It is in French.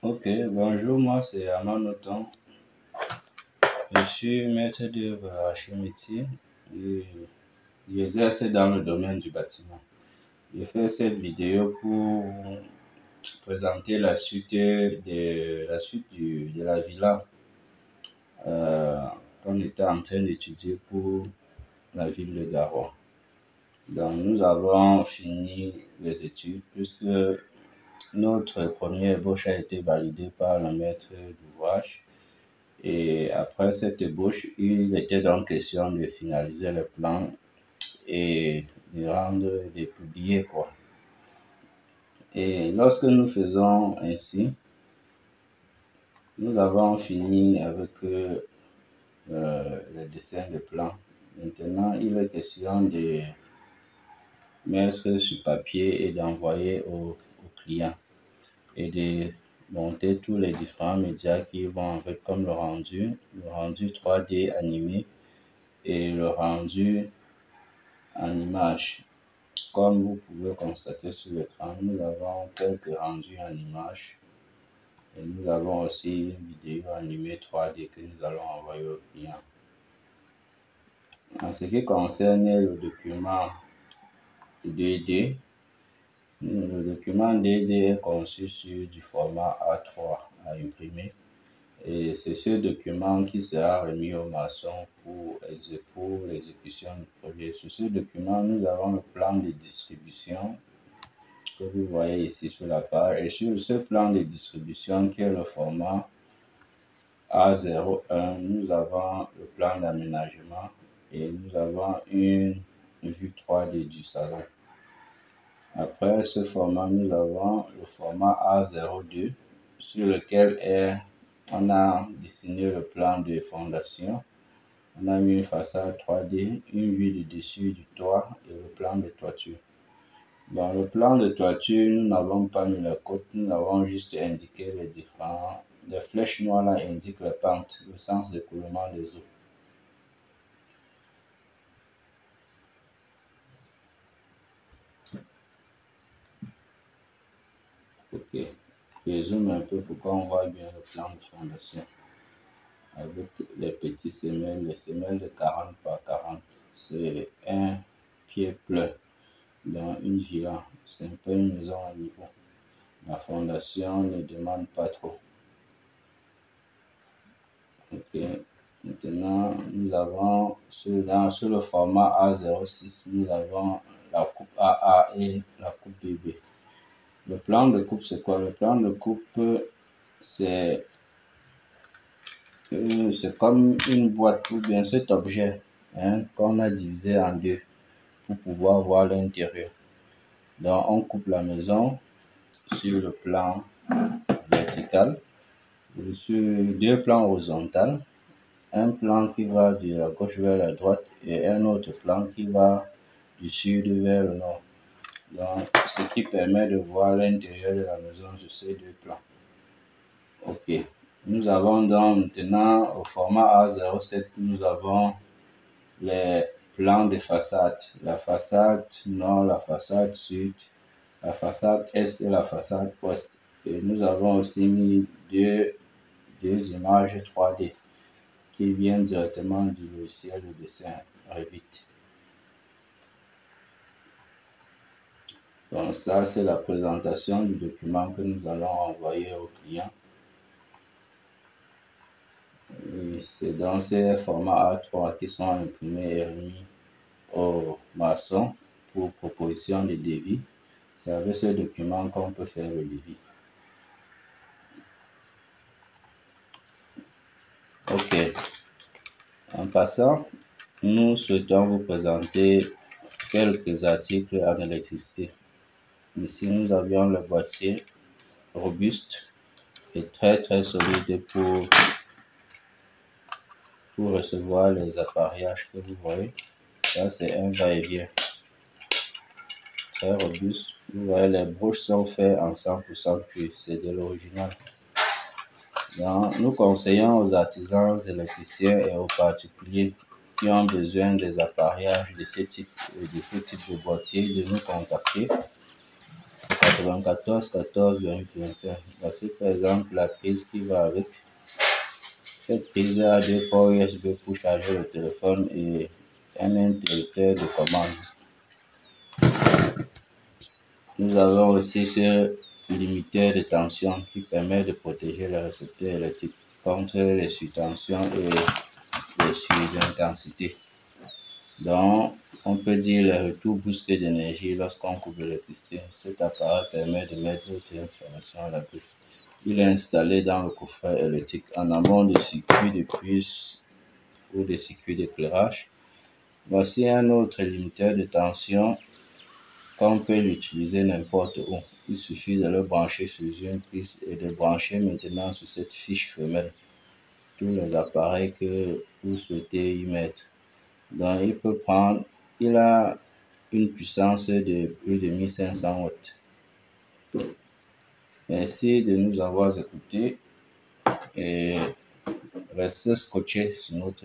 Ok, bonjour, moi c'est Armand Noton. Je suis maître d'œuvre archi-métier et j'exerce dans le domaine du bâtiment. Je fais cette vidéo pour présenter la suite de la villa qu'on était en train d'étudier pour la ville de Garoua. Donc nous avons fini les études puisque notre première ébauche a été validée par le maître d'ouvrage. Et après cette ébauche, il était donc question de finaliser le plan et de publier quoi. Et lorsque nous faisons ainsi, nous avons fini avec le dessin de plan. Maintenant, il est question de mettre sur papier et d'envoyer au client et de monter tous les différents médias qui vont avec, comme le rendu 3D animé et le rendu en image. Comme vous pouvez constater sur l'écran, nous avons quelques rendus en image et nous avons aussi une vidéo animée 3D que nous allons envoyer au client. En ce qui concerne le document 2D, le document 2D est conçu sur du format A3 à imprimer. Et c'est ce document qui sera remis aux maçons pour l'exécution du projet. Sur ce document, nous avons le plan de distribution que vous voyez ici sur la page. Et sur ce plan de distribution qui est le format A01, nous avons le plan d'aménagement et nous avons une vue 3D du salon. Après ce format, nous avons le format A02 sur lequel on a dessiné le plan de fondation. On a mis une façade 3D, une vue du dessus du toit et le plan de toiture. Dans le plan de toiture, nous n'avons pas mis la côte, nous avons juste indiqué les flèches noires là indiquent la pente, le sens d'écoulement des eaux. Ok, je zoome un peu pour qu'on voit bien le plan de fondation. Avec les petits semelles, les semelles de 40 par 40. C'est un pied plein dans une villa. C'est un peu une maison à niveau. La fondation ne demande pas trop. Ok. Maintenant, nous avons sur le format A06, nous avons la coupe AA et la coupe BB. Le plan de coupe, c'est quoi? Le plan de coupe, c'est comme une boîte ou bien cet objet qu'on a divisé en deux pour pouvoir voir l'intérieur. Donc, on coupe la maison sur le plan vertical, sur deux plans horizontaux, un plan qui va de la gauche vers la droite et un autre plan qui va du sud vers le nord. Donc, ce qui permet de voir l'intérieur de la maison sur ces deux plans. Ok. Nous avons donc maintenant au format A07, nous avons les plans de façade. La façade nord, la façade sud, la façade est et la façade ouest. Et nous avons aussi mis deux images 3D qui viennent directement du logiciel de dessin Revit. Donc ça, c'est la présentation du document que nous allons envoyer au client. C'est dans ces formats A3 qui sont imprimés et remis aux maçons pour proposition de devis. C'est avec ce document qu'on peut faire le devis. Ok. En passant, nous souhaitons vous présenter quelques articles en électricité. Ici, nous avions le boîtier robuste et très solide pour recevoir les appareillages que vous voyez. Ça, c'est un va-et-vient très robuste. Vous voyez, les broches sont faites en 100% cuivre, c'est de l'original. Nous conseillons aux artisans, aux électriciens et aux particuliers qui ont besoin des appareillages de ce type de boîtier de nous contacter. 94 14,25. Voici par exemple la prise qui va avec. Cette prise a deux ports USB pour charger le téléphone et un interrupteur de commande. Nous avons aussi ce limiteur de tension qui permet de protéger le récepteur électrique contre les surtensions et les surintensité. Donc, on peut dire le retour brusque d'énergie lorsqu'on coupe l'électricité. Cet appareil permet de mettre votre installation à l'abri. Il est installé dans le coffret électrique en amont des circuits de puce ou des circuits d'éclairage. Voici un autre limiteur de tension qu'on peut l'utiliser n'importe où. Il suffit de le brancher sur une prise et de brancher maintenant sur cette fiche femelle tous les appareils que vous souhaitez y mettre. Donc, il a une puissance de plus de 1500 watts. Merci de nous avoir écoutés et restez scotchés sur notre chaîne.